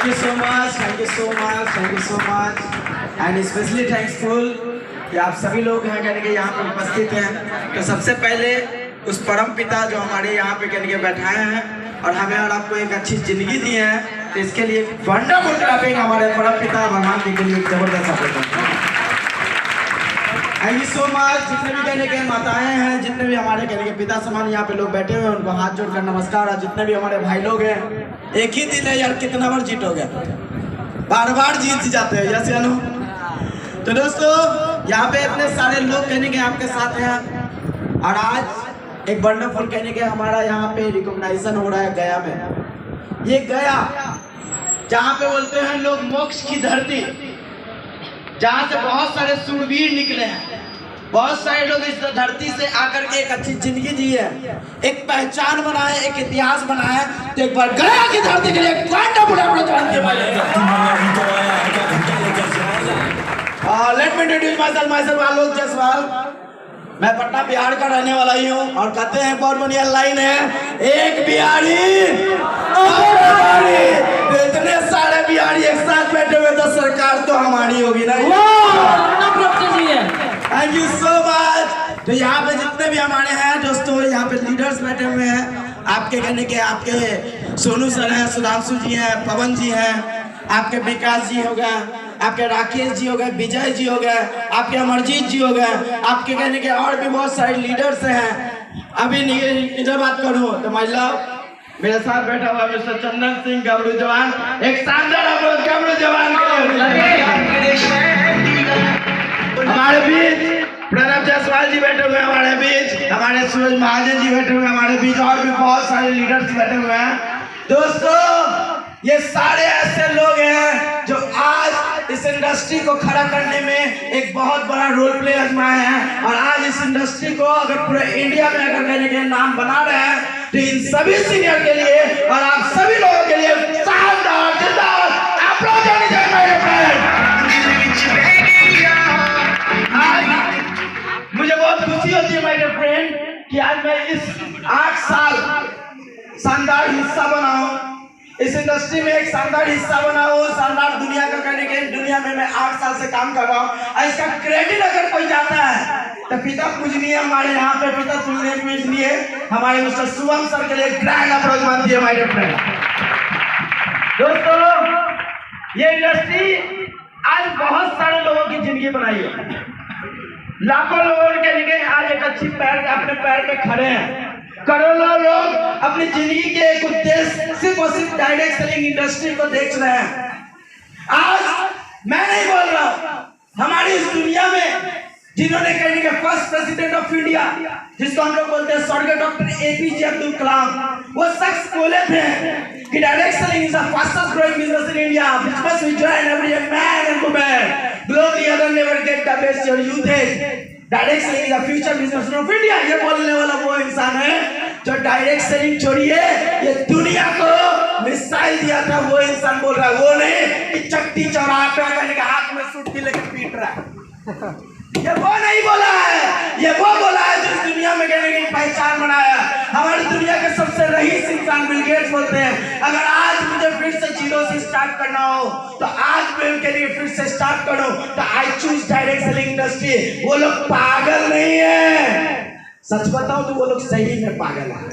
you so much, thank you so much, thank you so much, and especially thankful कि आप सभी लोग हैं कहने के यहाँ पर उपस्थित हैं। तो सबसे पहले उस परम पिता जो हमारे यहाँ पे कहने के बैठाए हैं और हमें और आपको एक अच्छी जिंदगी दी है, तो इसके लिए वंडरफुल क्लैपिंग हमारे परम पिता भगवान जी के लिए जबरदस्त support. Thank you so much. जितने भी कहने के माताएं हैं, जितने भी हमारे कहने के पिता समान यहाँ पे लोग बैठे हुए हैं, उनको हाथ जोड़कर नमस्कार। और जितने भी हमारे भाई लोग हैं, एक ही दिन है यार, कितना बार जीतोगे, बार बार जीत जाते हैं, यस या नो। तो दोस्तों यहाँ पे इतने सारे लोग कहने के आपके साथ हैं और आज एक वंडरफुल कहने के हमारा यहाँ पे रिकॉग्नाइजेशन हो रहा है गया में। ये गया जहाँ पे बोलते हैं लोग मोक्ष की धरती, जहाँ से बहुत सारे सूरवीर निकले हैं, बहुत सारे लोग इस धरती से आकर के एक अच्छी जिंदगी जी है, एक पहचान बनाए, एक इतिहास बनाए। तो एक बार गया की धरती के लिए लेट मी इंट्रोड्यूस माइसेल्फ आलोक जायसवाल। मैं पटना बिहार का रहने वाला ही हूँ और कहते हैं बहुत बढ़िया लाइन है, एक बिहारी तो इतने सारे बिहारी एक साथ बैठे हुए तो सरकार तो हमारी होगी ना। Thank you so much. तो यहाँ पे जितने भी हमारे हैं दोस्तों, यहाँ पे लीडर्स बैठे हुए हैं, आपके कहने के आपके सोनू सर हैं, सुधांशु जी हैं, पवन जी हैं, आपके विकास जी हो गए, आपके राकेश जी हो गए, विजय जी हो गए, आपके अमरजीत जी हो गए, आपके कहने के और भी बहुत सारे लीडर्स हैं। अभी इधर बात करूँ तो महिला मेरे साथ बैठा हुआ मिस्टर चंदन सिंह गबरू जवान, एक शानदार अवरोध गबरू जवान हमारे बीच, प्रणब जायसवाल जी बैठे हुए हमारे बीच, हमारे सूरज महाजन जी बैठे हुए हमारे बीच, और भी बहुत सारे लीडर्स बैठे हुए हैं। दोस्तों ये सारे ऐसे लोग हैं जो आज इस इंडस्ट्री को खड़ा करने में एक बहुत बड़ा रोल प्ले आजमाए हैं और आज इस इंडस्ट्री को अगर पूरे इंडिया में अगर कहने के नाम बना रहे हैं, तो इन सभी सीनियर के लिए और आप सभी लोगों के लिए शानदार जिंदाबाद अप्लॉज होनी चाहिए मेरे फ्रेंड। मुझे बहुत खुशी होती है मेरे फ्रेंड कि आज मैं इस 8 साल शानदार हिस्सा बना हूँ, इस इंडस्ट्री में एक शानदार हिस्सा बना हूँ, शानदार दुनिया का कहने के दुनिया में मैं 8 साल से काम कर रहा हूँ। और इसका क्रेडिट अगर कोई जाता है तो पिता पूजनीय हमारे यहाँ पे पिता पूजनीय हमारे मिस्टर शुभम सर के लिए ग्रैंड अप्रोच मानती है माय फ्रेंड। दोस्तों ये इंडस्ट्री आज बहुत सारे लोगों की जिंदगी बनाई है, लाखों लोगों के लिए आज एक अच्छी अपने पैर पे खड़े हैं, करोड़ों लोग अपनी जिंदगी के एक उद्देश्य सिर्फ और सिर्फ डायरेक्ट सेलिंग इंडस्ट्री को देख रहे हैं। आज मैं नहीं बोल रहा हूँ, हमारी इस दुनिया में जिन्होंने कहने के फर्स्ट प्रेसिडेंट ऑफ इंडिया, जिसको हम लोग बोलते हैं स्वर्गीय डॉक्टर एपीजे अब्दुल कलाम, वो शख्स बोले थे कि direct selling is the fastest growing business in India, which must be joined every man and woman globally, other never get the best your youth age. Direct selling is the future business of India. ये बोलने वाला वो इंसान है जो direct selling छोड़िए ये दुनिया को मिसाइल दिया था, वो इंसान बोल रहा है, वो नहीं कि चट्टी चौराहा पे कहने के हाथ में सुटकी लेके पीट रहा है। ये वो नहीं बोला है, ये वो बोला है जो इस दुनिया में कहने की पहचान बनाया। हमारी दुनिया के सबसे रईस इंसान बिल गेट्स बोलते हैं, अगर आज मुझे फिर से जीरो से स्टार्ट करना हो तो आज मैं उनके लिए फिर से स्टार्ट करूं तो I choose direct selling industry. वो लोग पागल नहीं है, सच बताओ तो वो लोग सही में पागल है,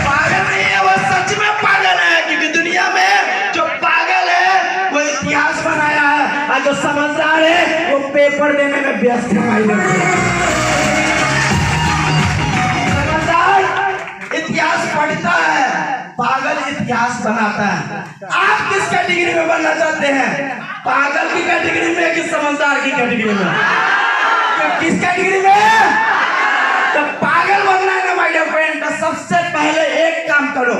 पागल नहीं है, वो सच में पागल है। क्योंकि दुनिया में जो पागल है वो इतिहास बनाया है और जो समझदार है वो पेपर देने में व्यस्त है। इतिहास पढ़ता है, पागल इतिहास बनाता है। आप किस कैटेगरी में बनना चाहते हैं, पागल की कैटेगरी में कि समझदार की कैटेगरी में? किस कैटेगरी में? तो पागल बनना है ना माय डियर फ्रेंड, तो सबसे पहले एक काम करो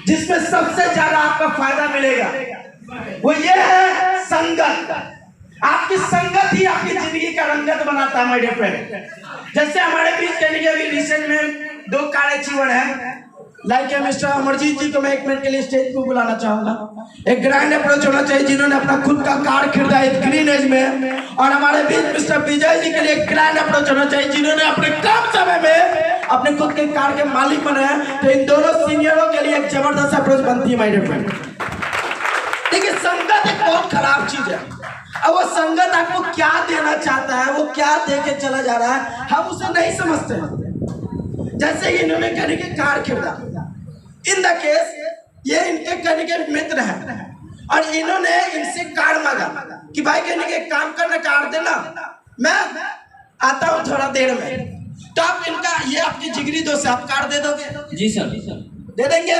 जिसमें सबसे ज्यादा आपका फायदा मिलेगा, वो ये है संगत। आपकी संगत ही आपकी जिंदगी का रंगत बनाता है माय डियर फ्रेंड। जैसे हमारे बीच कहने के अभी रिसेंट में 2 कार अचीवर हैं, लाइक मिस्टर अमरजीत जी को मैं 1 मिनट के लिए स्टेज पर बुलाना चाहूंगा। एक ग्रैंड अप्रोच होना चाहिए जिन्होंने अपना खुद का कार खरीदा है ग्रीन एज में। और हमारे बीच मिस्टर विजय जी के लिए एक ग्रैंड अप्रोच होना चाहिए जिन्होंने अपने कम समय में अपने खुद के कार के मालिक बने हैं। तो इन दोनों सीनियरों के लिए एक जबरदस्त अप्रोच बनती है माय डियर फ्रेंड। देखिए, संगत एक बहुत खराब चीज है। अब वो संगत आपको क्या देना चाहता है, वो क्या दे के चला जा रहा है, हम उसे नहीं समझते हैं। जैसे इन्होंने कहने के कार खरीदा, इन द केस ये इनके कहने के मित्र हैं और इन्होंने इनसे कार मांगा कि भाई कहने के काम करना, कार देना, मैं आता हूँ थोड़ा देर में। तो आप इनका, ये आपकी जिगरी दोस्त है, आप कार दे दोगे? जी सर। दे देंगे,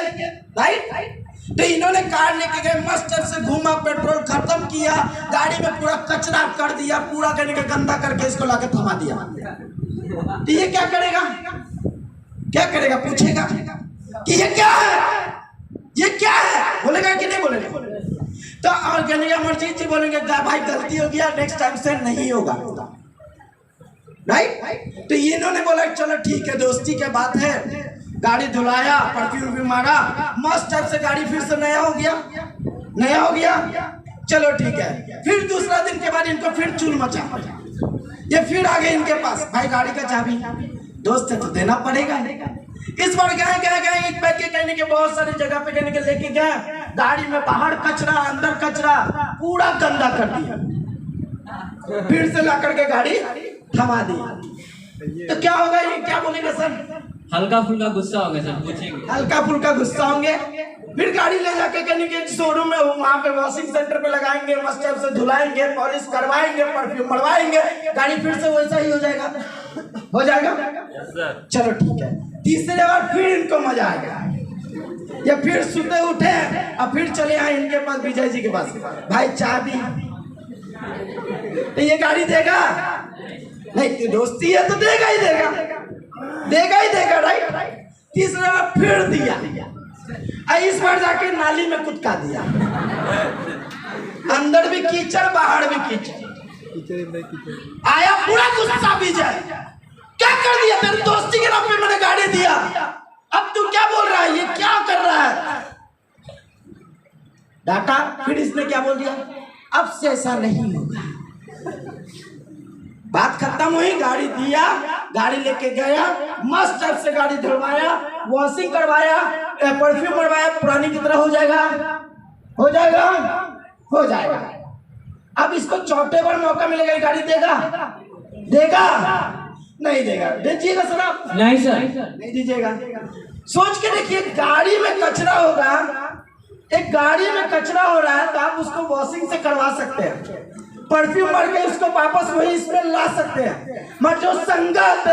राइट? तो इन्होंने कार लेके गए, मस्त से घूमा, पेट्रोल खत्म किया, गाड़ी में पूरा कचरा कर दिया, पूरा कहने के गंदा करके इसको लाके थमा दिया। तो ये क्या करेगा? क्या करेगा? पूछेगा कि ये क्या है, ये क्या है? बोलेगा कि नहीं बोलेगा? तो और कहने का अमरजीत जी बोलेंगे भाई गलती हो गया, नेक्स्ट टाइम से नहीं होगा, राइट? तो इन्होंने बोला चलो ठीक है, दोस्ती के बात है, गाड़ी धुलाया, परफ्यूम भी मारा, मस्त टाइप से गाड़ी फिर से नया हो गया, नया हो गया, चलो ठीक है। फिर दूसरा दिन के बाद इनको फिर चूल मचा, ये फिर आ गए इनके पास, भाई गाड़ी का चाबी, दोस्त है तो देना पड़ेगा। इस बार गए एक बैग के कहने के बहुत सारी जगह पे कहने के लेके गए, गाड़ी में बाहर कचरा, अंदर कचरा, पूरा गंदा कर दिया, फिर से ला करके गाड़ी थमा दी। तो क्या होगा, ये क्या बोलेंगे सर? हल्का फुल्का गुस्सा होगा सर, पूछेंगे। हल्का फुल्का गुस्सा होंगे, फिर गाड़ी ले जाके कहने के शोरूम में, वहाँ पे वॉशिंग सेंटर पे लगाएंगे, मस्त टाइप से धुलाएंगे, पॉलिश करवाएंगे, परफ्यूम मरवाएंगे, गाड़ी फिर से वैसा ही हो जाएगा, हो जाएगा। चलो ठीक है, तीसरे बार फिर इनको मजा आ गया, ये फिर सुते उठे और फिर चले आए इनके पास, विजय जी के पास, भाई चाबी। तो ये गाड़ी देगा नहीं, दोस्ती है तो देगा ही देगा, देगा ही देगा, राइट? तीसरा बार फिर दिया, इस बार जाके नाली में कुदका दिया, अंदर भी कीचड़, बाहर भी कीचड़, आया पूरा गुस्सा विजय, क्या कर दिया? तेरी दोस्ती के नाम पे मैंने गाड़ी दिया, अब तू क्या बोल रहा है, ये क्या कर रहा है? डाटा। फिर इसने क्या बोल दिया, अब से ऐसा नहीं होगा। बात खत्म हुई, गाड़ी दिया, गाड़ी लेके गया, मस्त टाइप से गाड़ी धुलवाया, वॉशिंग करवाया, परफ्यूम मरवाया, पुरानी की तरह हो जाएगा, हो जाएगा, हो जाएगा। अब इसको चौथे बार मौका मिलेगा, गाड़ी देगा, देगा नहीं देगा? दीजिएगा सर आप? नहीं सर, नहीं दीजिएगा। सोच के देखिए, गाड़ी में कचरा होगा, एक गाड़ी में कचरा हो रहा है तो आप उसको वॉशिंग से करवा सकते हैं, परफ्यूम मार के उसको वापस वही इसमें ला सकते हैं। मगर जो संगत,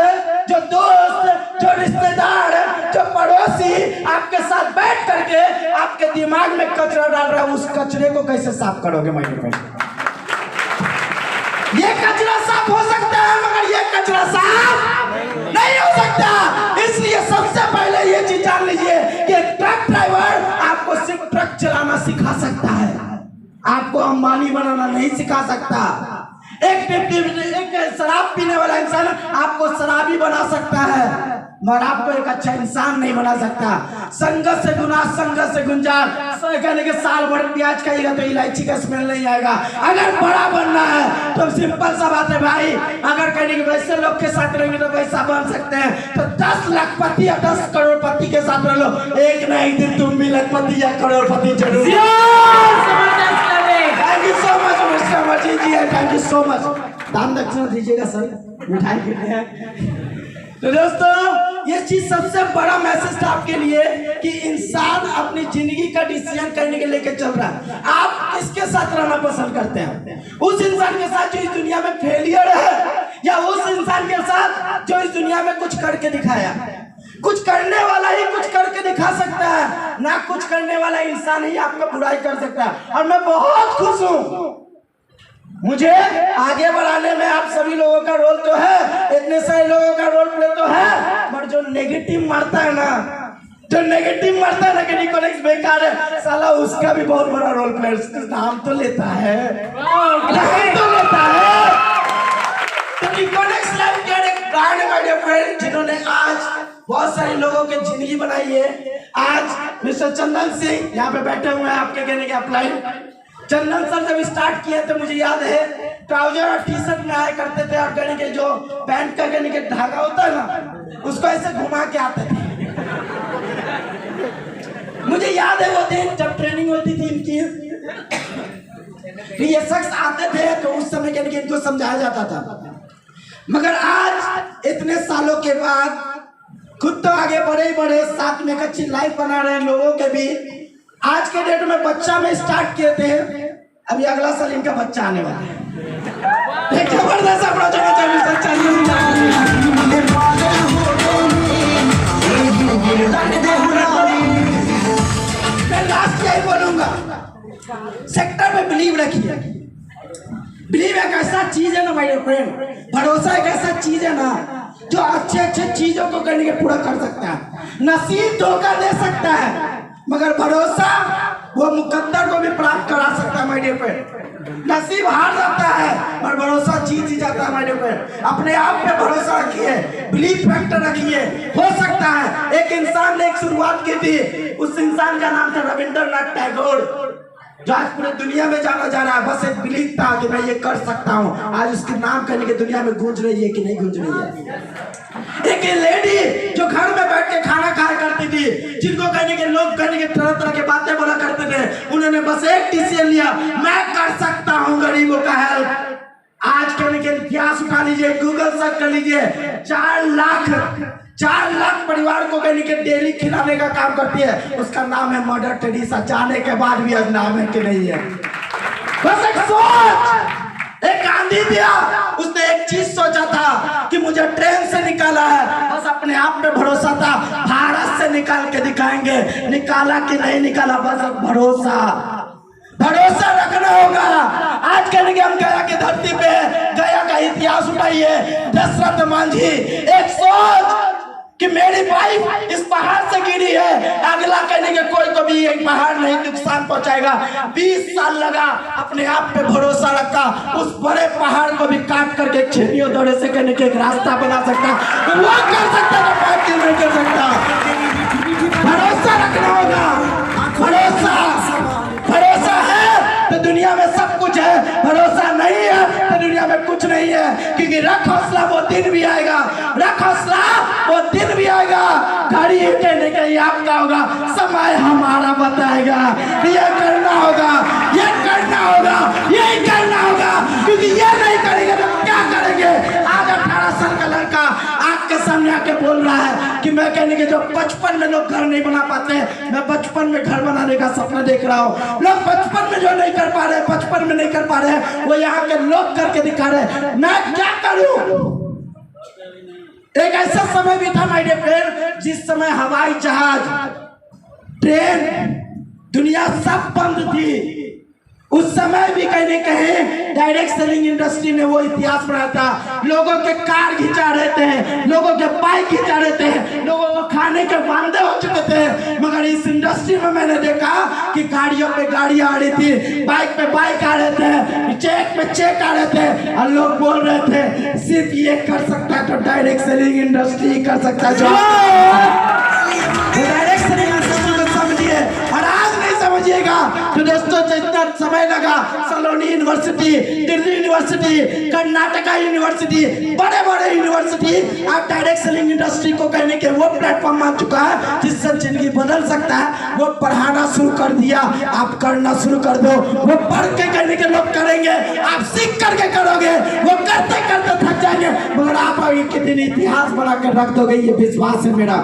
जो दोस्त, जो रिश्तेदार, जो पड़ोसी आपके साथ बैठ करके आपके दिमाग में कचरा डाल रहा है, उस कचरे को कैसे साफ करोगे माय डियर फ्रेंड? ये कचरा साफ हो सकता है मगर ये कचरा साफ नहीं हो सकता। इसलिए सबसे पहले ये चीज जान लीजिए कि ट्रक ड्राइवर आपको सिर्फ ट्रक चलाना सिखा सकता है, आपको अंबानी बनाना नहीं सिखा सकता। एक शराब पीने वाला इंसान आपको शराबी बना सकता है मगर आपको एक अच्छा इंसान नहीं बना सकता। संगत से गुनाह, संगत से गुंजार, कहने के साल भर प्याज खाएगा तो इलायची का स्मेल नहीं आएगा। अगर बड़ा बनना है तो सिंपल सा बात है भाई, अगर कहने के वैसे लोग के साथ रहेंगे तो वैसा बन सकते हैं। तो 10 लाखपति या 10 करोड़पति के साथ रह लो, एक ना एक दिन तुम भी लाखपति या करोड़पति जरूर। Thank you so much mister Amarjeet ji, thank you so much. दान दक्षिणा दीजिएगा सर, मिठाई के लिए। तो दोस्तों, ये चीज सबसे बड़ा मैसेज था आपके लिए कि इंसान अपनी जिंदगी का डिसीजन करने के लेके चल रहा है। आप किसके साथ रहना पसंद करते हैं? उस इंसान के साथ जो इस दुनिया में फेलियर है, या उस इंसान के साथ जो इस दुनिया में कुछ करके दिखाया? कुछ करने वाला ही कुछ करके दिखा सकता है, ना कुछ करने वाला इंसान ही आपका बुराई कर सकता है। और मैं बहुत खुश हूँ, मुझे आगे बढ़ाने में आप सभी लोगों का रोल तो है, इतने सारे लोगों का रोल प्ले तो है, पर जो नेगेटिव मारता है ना, जो नेगेटिव मारता है ना कि निकोलेक्स बेकार है, साला उसका भी बहुत बड़ा रोल प्ले नाम तो लेता है, नाम तो लेता है। तो निकोलेक्स लाइफ केयर एक ब्रांड है माय डियर फ्रेंड, जिन्होंने आज बहुत बहुत सारे लोगों की जिंदगी बनाई है। आज मिस्टर चंदन सिंह यहाँ पे बैठे हुए हैं, आपके कहने के अप्लाई। चंदन सर जब स्टार्ट किए थे मुझे याद है ट्राउजर और टी शर्ट में आया करते थे, और कहने के जो पैंट का कहने के धागा होता है ना उसको ऐसे घुमा के आते थे। मुझे याद है वो दिन जब ट्रेनिंग होती थी इनकी, ये शख्स आते थे तो उस समय कहने के इनको समझाया जाता था। मगर आज इतने सालों के बाद खुद तो आगे बढ़े ही बढ़े, साथ में एक अच्छी लाइफ बना रहे हैं लोगों के भी। आज के डेट में बच्चा में स्टार्ट किए थे, अभी अगला साल इनका बच्चा आने वाला है। एक जबरदस्त अप्रोच होना चाहिए मिस्टर चंदन। मैं लास्ट यही बोलूंगा, सेक्टर में बिलीव रखिए। बिलीव एक ऐसा चीज है ना माय फ्रेंड, भरोसा एक ऐसा चीज है ना जो अच्छे अच्छे चीजों को करने के पूरा कर सकता है। नसीब धोखा दे सकता है मगर भरोसा वो मुकद्दर को भी प्राप्त करा सकता है माय डियर फ्रेंड। नसीब हार जाता है और भरोसा जीत ही जाता है माय डियर फ्रेंड। अपने आप पे भरोसा रखिए, बिलीव फैक्टर रखिए। हो सकता है एक इंसान ने एक शुरुआत की थी, उस इंसान का नाम था रविंद्रनाथ टैगोर, जो आज पूरे दुनिया में जाना जा रहा है। बस एक बिलीव था कि मैं ये कर सकता हूँ। आज उसके नाम करने की दुनिया में गूंज रही है कि नहीं गूंज रही है। एक लेडी जो घर में बैठ के खाना खाया करती थी, जिनको कहने के लोग कहने के तरह तरह के बातें बोला करते थे, उन्होंने बस एक डिसीजन लिया, मैं कर सकता हूँ गरीबों का हेल्प। आज कहने के इतिहास उठा लीजिए, गूगल सर्च कर लीजिए, 4 लाख परिवार को कहने के डेली खिलाने का काम करती है। उसका नाम है मदर टेरेसा। जाने के बाद भी आज नाम है कि नहीं है। बस एक सोच, एक गांधी दिया, उसने एक चीज सोचा था कि मुझे ट्रेन से निकाला है, बस अपने आप पे भरोसा था, भारत से निकाल के दिखाएंगे। निकाला कि नहीं निकाला, बस भरोसा रखना होगा। आज कहने के हम गया की धरती पे, गया का इतिहास उठाइए, दशरथ मांझी एक सोच कि मेरी वाइफ इस पहाड़ से गिरी है, अगला कहने के कोई को भी एक पहाड़ नहीं नुकसान पहुंचाएगा। 20 साल लगा, अपने आप पे भरोसा रखा, उस बड़े पहाड़ को भी काट करके खेतियों दौरे से कहने के एक रास्ता बना सकता, वो कर सकता तो बाकी नहीं कर सकता। भरोसा रखना होगा। भरोसा है तो दुनिया में सब कुछ है, भरोसा नहीं है तो दुनिया में कुछ नहीं है। क्योंकि रख हौसला, वो दिन भी आएगा, रख हौसला, वो दिन भी आएगा। घड़ी कहने का ये आपका होगा, समय हमारा बताएगा। ये करना होगा, ये करना होगा, यही करना होगा, क्योंकि ये नहीं करेंगे तो क्या करेंगे। आज 18 साल का लड़का आपके सामने आके बोल रहा है कि मैं कहने के जो 55 में लोग घर नहीं बना पाते, मैं 55 में घर बनाने का सपना देख रहा हूँ। लोग 55 में जो नहीं कर पा रहे, 55 में नहीं कर पा रहे, वो यहाँ के लोग करके दिखा रहे। मैं क्या करूं। एक ऐसा समय भी था माय डियर फ्रेंड, जिस समय हवाई जहाज, ट्रेन, दुनिया सब बंद थी। उस समय भी कहीं कहीं डायरेक्ट सेलिंग इंडस्ट्री ने वो इतिहास बनाया था। लोगों के कार खिंचा रहे थे, लोगों के बाइक खिंचा रहे थे, लोगों को खाने के वांदे हो चुके थे। मगर इस इंडस्ट्री में मैंने देखा कि गाड़ियों पे गाड़ियां आ रही थी, बाइक पे बाइक आ रहे थे, चेक पे चेक आ रहे थे, और लोग बोल रहे थे सिर्फ ये कर सकता है तो डायरेक्ट सेलिंग इंडस्ट्री कर सकता है। डायरेक्ट सेलिंग इंडस्ट्री को समझिए और आज नहीं समझिएगा तो दोस्तों जितना समय लगा, Saloni university, Delhi university, Karnataka university, बड़े बड़े यूनिवर्सिटी आप डायरेक्ट सेलिंग इंडस्ट्री को कहने के वो प्लेटफॉर्म मान चुका है जिससे जिंदगी बदल सकता है। वो पढ़ाना शुरू कर दिया, आप करना शुरू कर दो। वो पढ़ के कहने के लोग करेंगे, आप सीख करके करोगे, वो करते करते थक जाएंगे, मगर आप आगे के दिन इतिहास बना कर रख दोगे, ये विश्वास है मेरा।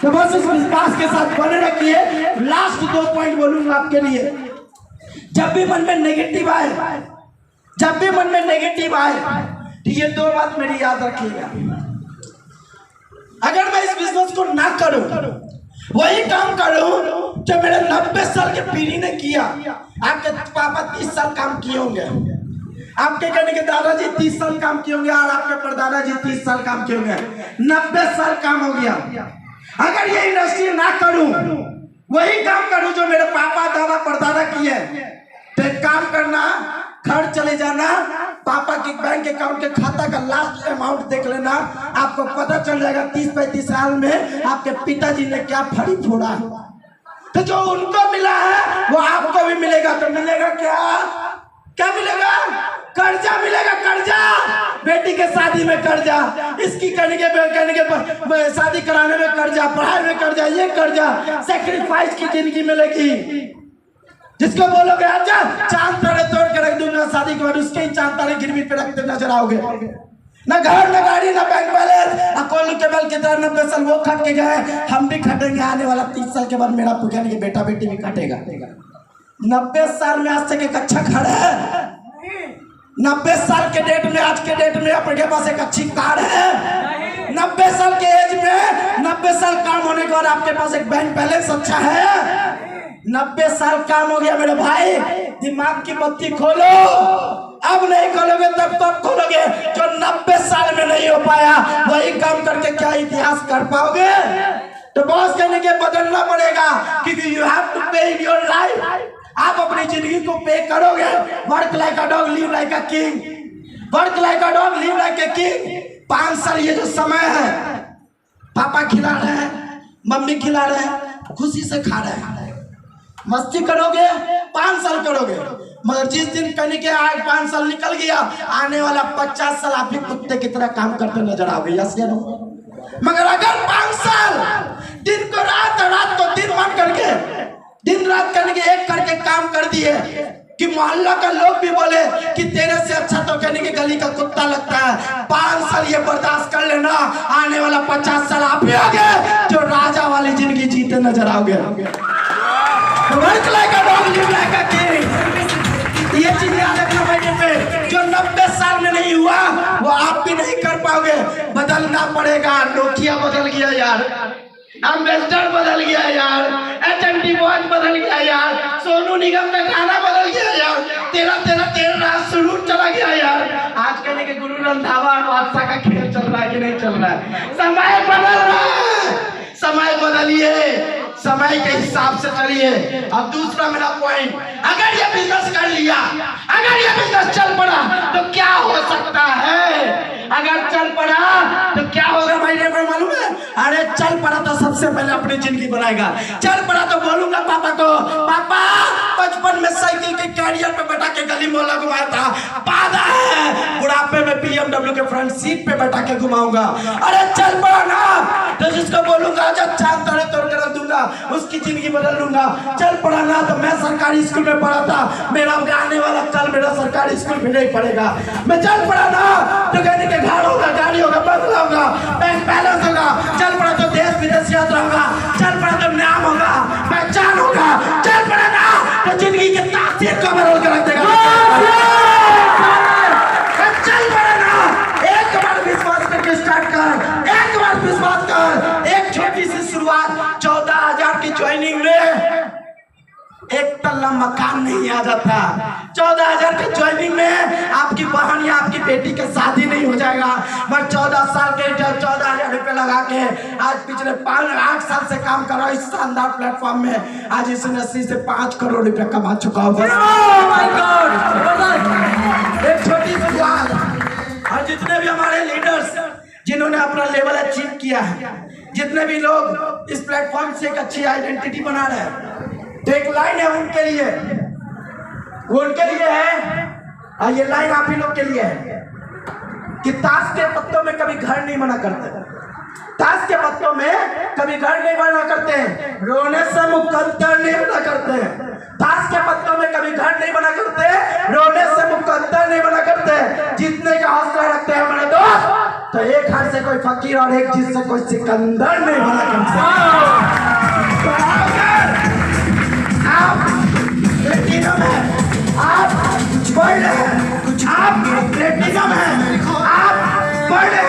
तो बस इस विश्वास के साथ बने रखिए। लास्ट 2 पॉइंट बोलूंगा आपके लिए। जब भी मन में नेगेटिव आए, जब भी मन में नेगेटिव आए, तो ये 2 बात मेरी याद रखिएगा। अगर मैं इस बिजनेस को ना करूं, वही काम करूं जो मेरे 90 साल के पीढ़ी ने किया। आपके पापा 30 साल काम किए होंगे, आपके कहने के दादाजी 30 साल काम किए होंगे, और आपके परदादाजी 30 साल काम किए होंगे। 90 साल काम हो गया। अगर ये इंडस्ट्री ना करूं, वही काम करूं जो मेरे पापा दादा परदादा किए, तो एक काम करना, घर चले जाना, पापा के बैंक अकाउंट के खाता का लास्ट अमाउंट देख लेना, आपको पता चल जाएगा 30-35 साल में आपके पिताजी ने क्या फड़ी फोड़ा। तो जो उनको मिला है वो आपको भी मिलेगा। तो मिलेगा क्या? क्या मिलेगा? कर्जा मिलेगा, कर्जा। बेटी के शादी में कर्जा, इसकी करने के शादी कराने में कर्जा, पढ़ाई में कर्जा, ये कर्जा, सेक्रीफाइस की जिंदगी मिलेगी। जिसको बोलोगे अच्छा चांद तारे तोड़ के रख दूंगा, शादी के बाद उसके ही चांद तारे गिरवी पे रखते नजर आओगे। ना घर, ना गाड़ी, ना बैंक बैलेंस। कोलू केबल की तरह 90 साल वो खट के गए, हम भी खटेंगे। आने वाला 30 साल के बाद मेरा पुजारी के बेटा बेटी भी खटेगा। 90 साल में आज तक एक अच्छा घर है? 90 साल के डेट में, आज के डेट में आपके पास एक अच्छी कार है? 90 साल के एज में, 90 साल काम होने के बाद आपके पास एक बैंक बैलेंस अच्छा है? 90 साल काम हो गया मेरे भाई, दिमाग की बत्ती खोलो। अब नहीं खोलोगे तब कब खोलोगे? जो 90 साल में नहीं हो पाया वही काम करके क्या इतिहास कर पाओगे? तो बॉस कहने के बदलना पड़ेगा, क्योंकि यू हैव टू पे इन योर लाइफ। आप अपनी जिंदगी को पे करोगे। Work like a dog, live like a king. Work like a dog, live like a king. 5 साल ये जो समय है, पापा खिला रहे हैं, मम्मी खिला रहे हैं, खुशी से खा रहे हैं, मस्ती करोगे, 5 साल करोगे। मगर जिस दिन कहने के आज 5 साल निकल गया, आने वाला 50 साल आप भी कुत्ते की तरह काम करते नजर आओगे। यस या नो? मगर अगर 5 साल दिन को रात और रात को दिन मान करके, दिन रात करने के एक करके काम कर दिए कि मोहल्ला का लोग भी बोले कि तेरे से अच्छा तो कहने के गली का कुत्ता लगता है। 5 साल ये बर्दाश्त कर लेना, आने वाला 50 साल आप भी होगे जो राजा वाली जिंदगी जीते नजर आओगे। Work like a dog, live like a king. ये चीज याद रखना महीने पे। जो 90 साल में नहीं हुआ वो आप भी नहीं कर पाओगे। बदलना पड़ेगा। नोकिया बदल गया यार, एम्बेसडर बदल गया यार, HMD वॉच बदल गया यार, सोनू निगम का गाना बदल गया यार, तेरा तेरा तेरा रात शुरू चला गया यार। आज कहने के गुरु रंधावा और बादशाह का खेल चल रहा है कि नहीं चल रहा है? समय बदल रहा है। समय बदलिए, समय के हिसाब से चलिए। अब दूसरा मेरा पॉइंट, अगर ये बिजनेस कर लिया, अगर ये बिजनेस चल पड़ा तो क्या हो सकता है? अगर चल पड़ा तो क्या होगा भाई? को मालूम है? अरे चल पड़ा तो सबसे पहले अपनी जिंदगी बनाएगा। चल पड़ा तो बोलूंगा पापा को, पापा बचपन में साइकिल के कैरियर पे बैठा के गली मोहल्ला घुमाया था, बाधा है बुढ़ापे में BMW के फ्रंट सीट पे बैठा के घुमाऊंगा। अरे चल पड़ा ना तो जिसको बोलूंगा जब चांद तारे तोड़ के रख दूंगा, उसकी जिंदगी बदल लूंगा। चल पड़ा ना तो मैं सरकारी स्कूल में पढ़ा था, मेरा आने वाला कल मेरा सरकारी स्कूल भी नहीं पड़ेगा। मैं चल पड़ा ना तो कहने के घर होगा, गाड़ी होगा, बंगला होगा, बैंक बैलेंस होगा। चल पड़ा तो देश विदेश यात्रा होगा। चल पड़ा तो नाम होगा, पहचान होगा। चल पड़ा ना तो जिंदगी के तासीर को बदल कर रख देगा। चल पड़ा ना, एक बार विश्वास करके स्टार्ट कर, एक बार विश्वास कर। एक छोटी सी शुरुआत, 14,000 की ज्वाइनिंग में एक तल्ला मकान नहीं आ जाता। 14,000 के ज्वाइनिंग में आपकी बहन या आपकी बेटी के शादी नहीं हो जाएगा। बस 14 साल के 14,000 रुपए लगा के आज पिछले 8 साल से काम कर रहा हूँ इस शानदार प्लेटफॉर्म में। आज इस इंडस्ट्री से 5 करोड़ रुपए कमा चुका हूँ। एक छोटी सी बात, और जितने भी हमारे लीडर्स जिन्होंने अपना लेवल अचीव किया है, जितने भी लोग इस प्लेटफॉर्म से एक अच्छी आइडेंटिटी बना रहे हैं, तो एक लाइन है उनके लिए, वो उनके लिए है। और ये लाइन आप ही लोग के लिए है कि ताश के पत्तों में कभी घर नहीं बना करते, ताश के पत्तों में कभी घर नहीं बना करते हैं, रोने से मुकद्दर नहीं बना करते हैं। ताश के पत्तों में कभी घर नहीं बना करते, रोने से मुकद्दर नहीं बना करते, जीतने का हौसला रखते हैं हमारे दोस्त। तो एक हाथ से कोई फकीर और एक चीज से कोई सिकंदर नहीं बना करते। प्लेटिनम है, आप गोल्ड है, आप प्लेटिनम है, आप गोल्ड है,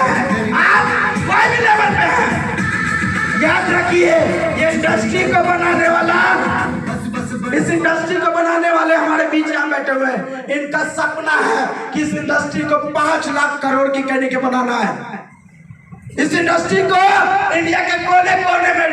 आप कोई भी लेवल पे है। याद रखिए, ये इंडस्ट्री को बनाने वाला, इस इंडस्ट्री को बनाने वाले हमारे बीच यहाँ बैठे हुए हैं, इनका सपना है कि इस इंडस्ट्री को 5 लाख करोड़ की कहने के बनाना है। इस इंडस्ट्री को इंडिया के कोने कोने में